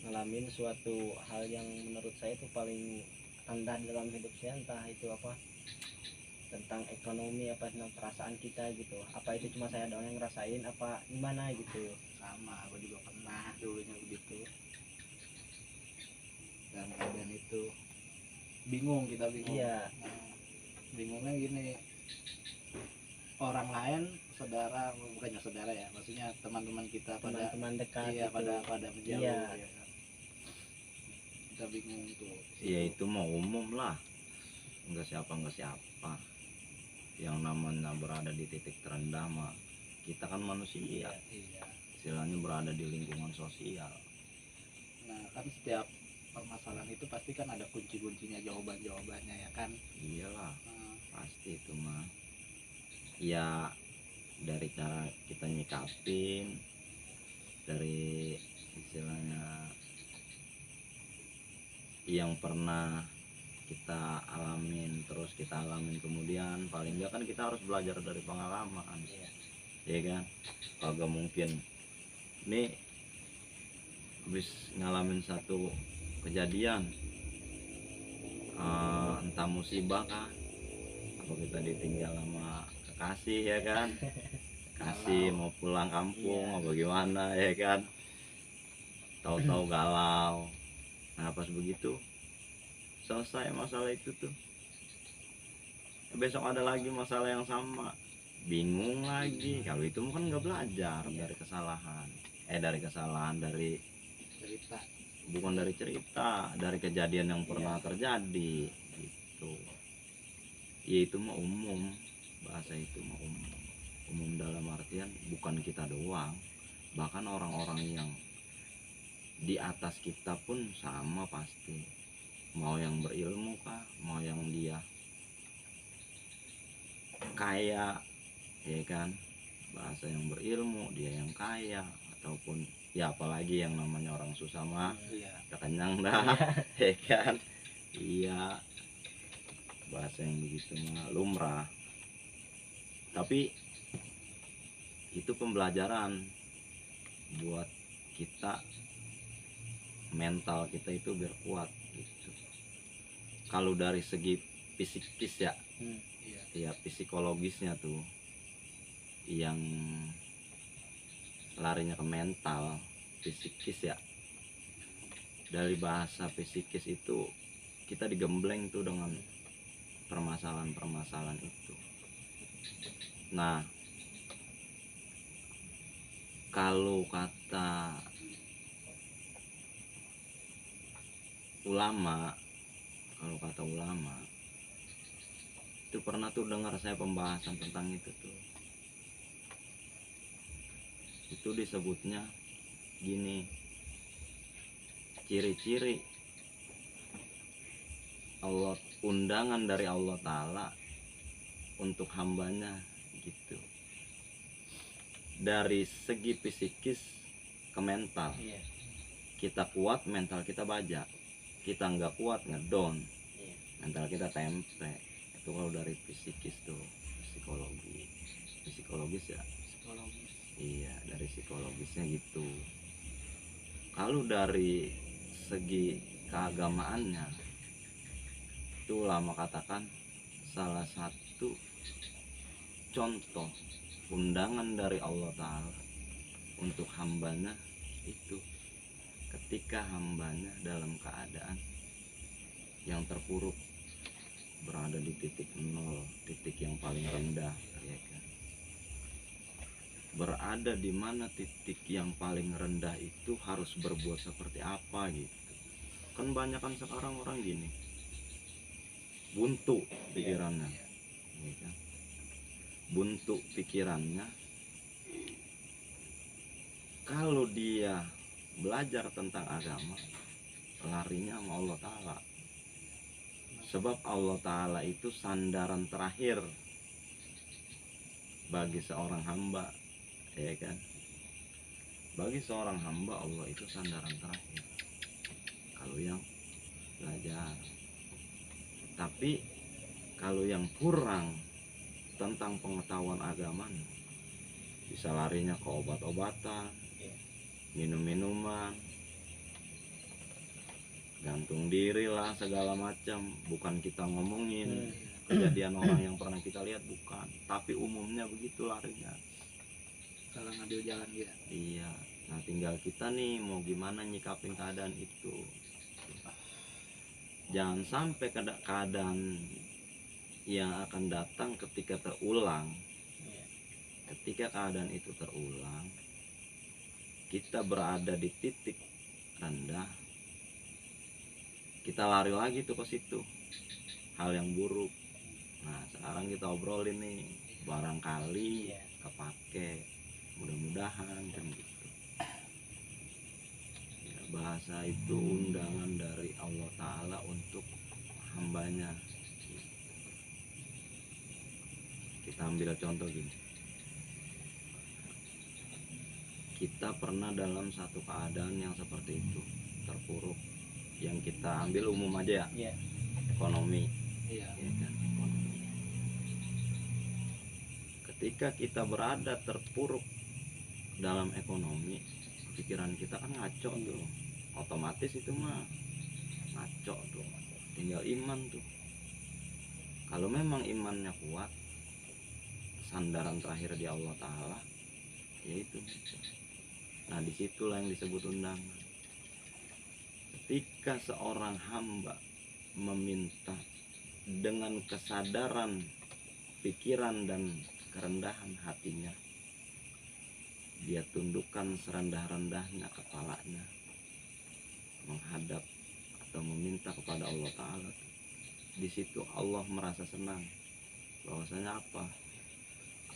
ngalamin suatu hal yang menurut saya itu paling rendah dalam hidup saya, entah itu apa, tentang ekonomi apa tentang perasaan kita gitu, apa itu cuma saya doang yang ngerasain apa gimana gitu. Sama aku juga pernah dulunya begitu, dan keadaan itu bingung, kita bingung. Iya. Nah, bingungnya gini, orang lain saudara, bukannya saudara ya, maksudnya teman-teman kita pada Teman-teman dekat iya gitu. pada menjauh Iya. ya kan. Kita bingung tuh. Ya itu mau umum lah, nggak siapa yang namanya berada di titik terendah mah kita kan manusia, Iya. istilahnya berada di lingkungan sosial. Nah kan setiap permasalahan itu pasti kan ada kunci-kuncinya, jawabannya ya kan. Iyalah, Nah, pasti itu mah. Ya dari cara kita nyikapin, dari istilahnya yang pernah kita alamin terus kita alamin kemudian, paling enggak kan kita harus belajar dari pengalaman. Ya kan, kagak mungkin nih habis ngalamin satu kejadian, entah musibah kah, apa kita ditinggal sama kekasih ya kan, kasih mau pulang kampung apa gimana ya kan, tahu-tahu galau. Nah pas begitu selesai masalah itu tuh, besok ada lagi masalah yang sama, bingung lagi. Kalau itu kan nggak belajar dari kesalahan, dari cerita. bukan dari cerita, dari kejadian yang pernah terjadi gitu. Ya itu mah umum, bahasa itu mah umum dalam artian bukan kita doang, bahkan orang-orang yang di atas kita pun sama pasti, mau yang berilmu kah, mau yang dia kaya ya kan, bahasa yang berilmu dia yang kaya, ataupun ya apalagi yang namanya orang susah mah udah kenyang dah ya kan. Iya, bahasa yang begitu mah lumrah, tapi itu pembelajaran buat kita, mental kita itu biar kuat gitu. Kalau dari segi psikis ya, ya psikologisnya tuh yang larinya ke mental, psikis ya. Dari bahasa psikis itu kita digembleng tuh dengan permasalahan-permasalahan itu. Nah, kalau kata ulama, itu pernah tuh dengar saya pembahasan tentang itu tuh. Itu disebutnya gini, ciri-ciri Allah, undangan dari Allah Ta'ala untuk hambanya gitu. Dari segi psikis ke mental, kita kuat mental kita baja, kita nggak kuat ngedown, mental kita tempe. Itu kalau dari psikis tuh, psikologis ya. Iya, dari psikologisnya gitu. Kalau dari segi keagamaannya, itu ulama katakan salah satu contoh undangan dari Allah Ta'ala untuk hambanya itu ketika hambanya dalam keadaan yang terpuruk, berada di titik nol, titik yang paling rendah ya kan. Berada di mana titik yang paling rendah itu harus berbuat seperti apa gitu. Kan banyak kan sekarang orang gini, buntu pikirannya ya kan? Buntu pikirannya. Kalau dia belajar tentang agama, larinya sama Allah Ta'ala. Sebab Allah Ta'ala itu sandaran terakhir bagi seorang hamba ya kan. Bagi seorang hamba Allah itu sandaran terakhir kalau yang belajar. Tapi kalau yang kurang tentang pengetahuan agama, bisa larinya ke obat-obatan, minum-minuman, gantung diri lah segala macam. Bukan kita ngomongin kejadian orang yang pernah kita lihat, bukan, tapi umumnya begitu larinya. Salah ngambil jalan dia. Iya, nah tinggal kita nih mau gimana nyikapin keadaan itu. Jangan sampai keadaan yang akan datang ketika terulang, ketika keadaan itu terulang, kita berada di titik rendah, kita lari lagi tuh ke situ, hal yang buruk. Nah sekarang kita obrolin nih, barangkali kepake, mudah-mudahan kan gitu. Ya, bahasa itu undangan dari Allah Ta'ala untuk hambanya. Kita ambil contoh gini, kita pernah dalam satu keadaan yang seperti itu, terpuruk. Yang kita ambil umum aja ya, ekonomi. Iya. Ya kan? Ekonomi. Ketika kita berada terpuruk dalam ekonomi, pikiran kita kan ngaco tuh, otomatis itu mah ngaco tuh, tinggal iman tuh. Kalau memang imannya kuat, sandaran terakhir di Allah Ta'ala, yaitu. Nah disitulah yang disebut undangan. Ketika seorang hamba meminta dengan kesadaran pikiran dan kerendahan hatinya, dia tundukkan serendah-rendahnya kepalanya menghadap atau meminta kepada Allah Ta'ala. Di situ Allah merasa senang. Bahwasanya apa?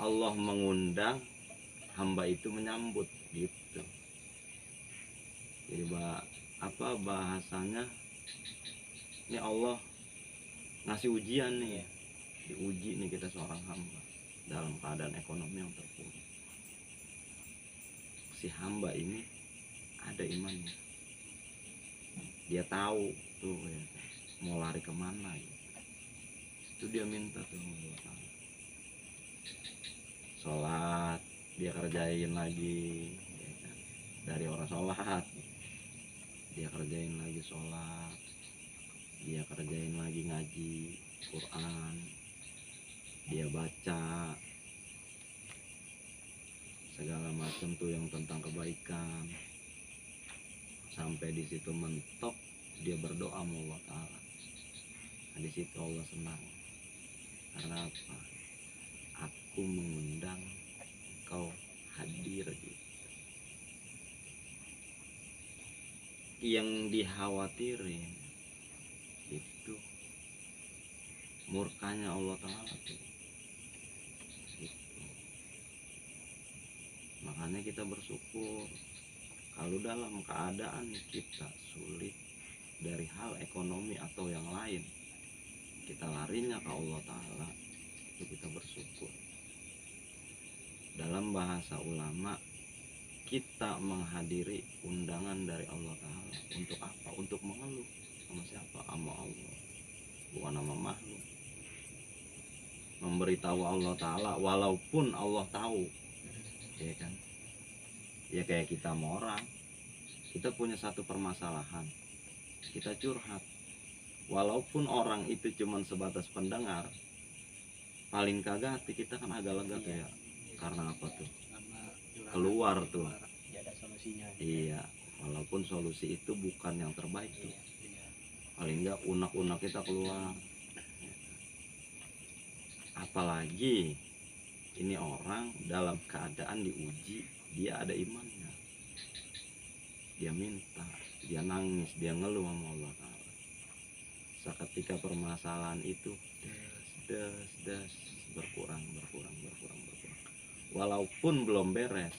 Allah mengundang, hamba itu menyambut gitu. Jadi apa bahasanya? Ini Allah ngasih ujian nih, diuji nih kita seorang hamba dalam keadaan ekonomi yang terpuruk. Si hamba ini ada imannya, dia tahu tuh ya, mau lari kemana gitu. Itu dia minta tuh Allah Ta'ala. Sholat dia kerjain lagi ya kan? Dari orang sholat dia kerjain lagi sholat, dia kerjain lagi ngaji Quran, dia baca segala macam tuh yang tentang kebaikan. Sampai di situ mentok, dia berdoa sama Allah Ta'ala. Nah, di situ Allah senang. Karena apa? Aku mengundang kau hadir gitu. Yang dikhawatirin itu murkanya Allah Ta'ala tuh. Gitu. Makanya kita bersyukur kalau dalam keadaan kita sulit dari hal ekonomi atau yang lain, kita larinya ke Allah Ta'ala, itu kita bersyukur. Dalam bahasa ulama, kita menghadiri undangan dari Allah Ta'ala untuk apa? Untuk mengeluh sama siapa? Sama Allah, bukan sama makhluk. Memberitahu Allah Ta'ala walaupun Allah tahu, ya kan? Ya kayak kita sama orang, kita punya satu permasalahan, kita curhat, walaupun orang itu cuma sebatas pendengar, paling kagak hati kita kan agak lega tuh ya. Karena apa tuh? Keluar tuh. Ada solusinya. Iya, walaupun solusi itu bukan yang terbaik tuh, paling enggak unek-unek kita keluar. Apalagi ini orang dalam keadaan diuji, dia ada imannya, dia minta, dia nangis, dia ngeluh sama Allah Ta'ala. Seketika permasalahan itu des berkurang, walaupun belum beres,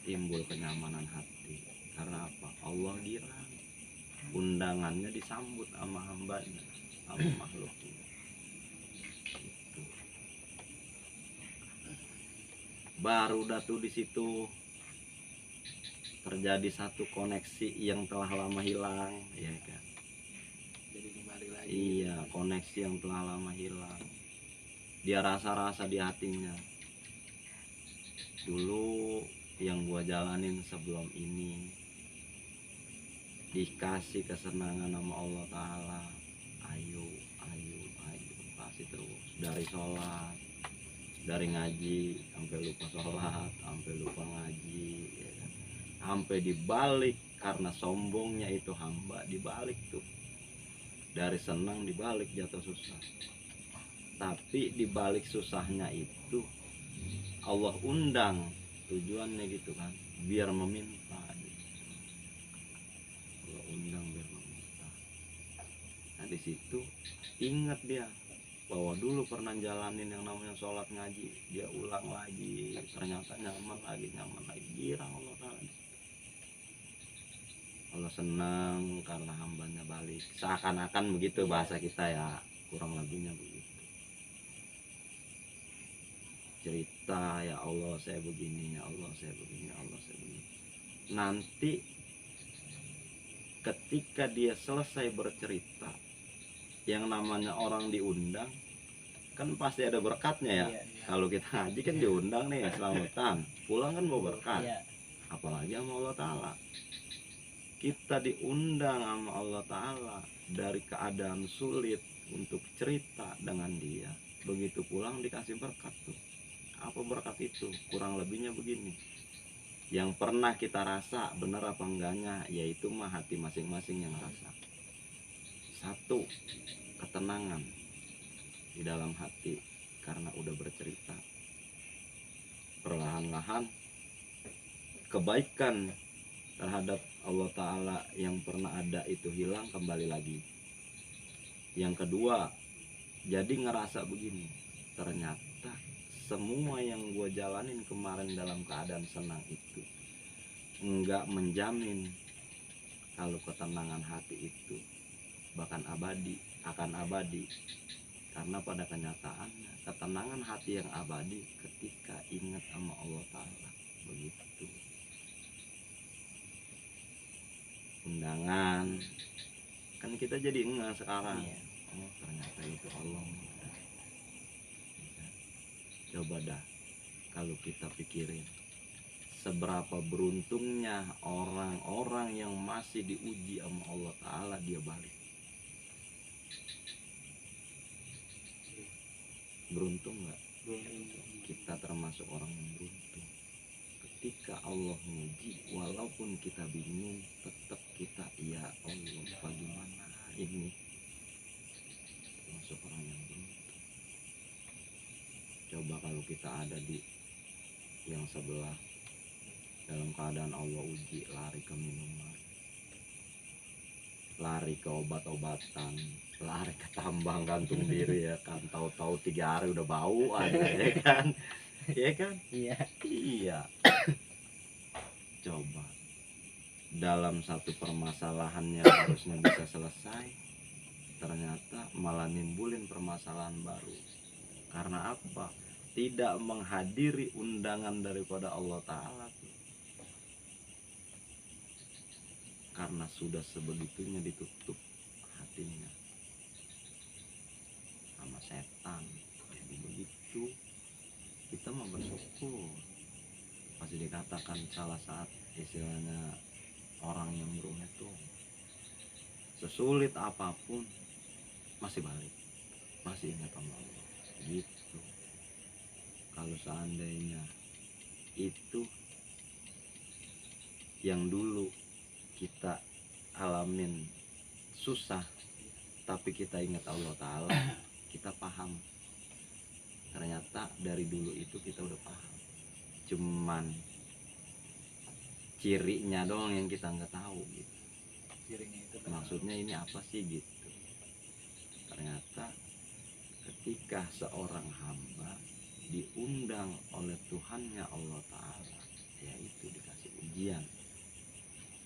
timbul kenyamanan hati. Karena apa? Allah girang, undangannya disambut sama hambanya, sama makhluknya. Gitu. Baru dah tuh di situ terjadi satu koneksi yang telah lama hilang, ya kan? Jadi kembali lagi. Iya, koneksi yang telah lama hilang. Dia rasa-rasa di hatinya, dulu yang gua jalanin sebelum ini dikasih kesenangan sama Allah Ta'ala, ayo kasih terus. Dari sholat, dari ngaji sampai lupa sholat, sampai lupa ngaji, ya kan? Sampai dibalik karena sombongnya itu hamba, dibalik tuh, dari senang dibalik jatuh susah. Tapi dibalik susahnya itu Allah undang, tujuannya gitu kan, biar meminta gitu. Allah undang biar meminta. Nah di situ ingat dia bahwa dulu pernah jalanin yang namanya sholat ngaji, dia ulang lagi, ternyata nyaman lagi, girang Allah Ta'ala. Allah senang karena hambanya balik, seakan-akan begitu bahasa kita ya, kurang lebihnya begitu. Cerita, ya Allah saya begini, ya Allah saya begini, ya Allah saya begini. Nanti ketika dia selesai bercerita, yang namanya orang diundang kan pasti ada berkatnya ya. Iya. Kalau kita ngaji kan diundang nih, selamatan, pulang kan mau berkat. Iya. Apalagi sama Allah Ta'ala. Kita diundang sama Allah Ta'ala dari keadaan sulit untuk cerita dengan dia. Begitu pulang dikasih berkat tuh. Apa berkat itu? Kurang lebihnya begini. Yang pernah kita rasa, benar apa enggaknya, yaitu mah hati masing-masing yang rasa. Satu, ketenangan di dalam hati karena udah bercerita. Perlahan-lahan kebaikan terhadap Allah Ta'ala yang pernah ada itu hilang, kembali lagi. Yang kedua, jadi ngerasa begini, ternyata semua yang gue jalanin kemarin dalam keadaan senang itu enggak menjamin kalau ketenangan hati itu bahkan akan abadi. Karena pada kenyataannya ketenangan hati yang abadi ketika ingat sama Allah Ta'ala. Begitu. Undangan kan kita jadi enggak sekarang. Iya. Oh ternyata itu Allah. Coba dah kalau kita pikirin, seberapa beruntungnya orang-orang yang masih diuji sama Allah Ta'ala, dia balik. Beruntung nggak? Kita termasuk orang yang beruntung. Ketika Allah menguji, walaupun kita bingung, tetap kita, ya Allah bagaimana ini, termasuk orang yang beruntung. Coba kalau kita ada di yang sebelah, dalam keadaan Allah uji, lari ke minuman, lari ke obat-obatan, lari ke tambang gantung diri ya kan, tahu-tahu 3 hari udah bau aja ya kan, ya kan, iya. Coba dalam satu permasalahan yang harusnya bisa selesai, ternyata malah nimbulin permasalahan baru. Karena apa? Tidak menghadiri undangan daripada Allah Ta'ala tuh. Karena sudah sebegitunya ditutup hatinya sama setan. Jadi begitu kita mau bersyukur. Pasti dikatakan salah saat istilahnya orang yang beruntung, sesulit apapun masih balik, masih ingat sama Allah. Gitu. Kalau seandainya itu yang dulu kita alamin susah, tapi kita ingat Allah Ta'ala, kita paham. Ternyata dari dulu itu kita udah paham. Cuman cirinya doang yang kita nggak tahu gitu. Cirinya itu Maksudnya ini apa sih gitu. Ternyata ketika seorang hamba diundang oleh Tuhannya Allah Ta'ala, yaitu dikasih ujian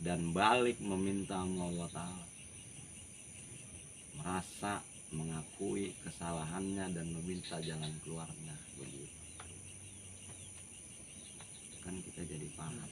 dan balik meminta sama Allah Ta'ala, merasa mengakui kesalahannya dan meminta jalan keluarnya, begitu kan kita jadi paham.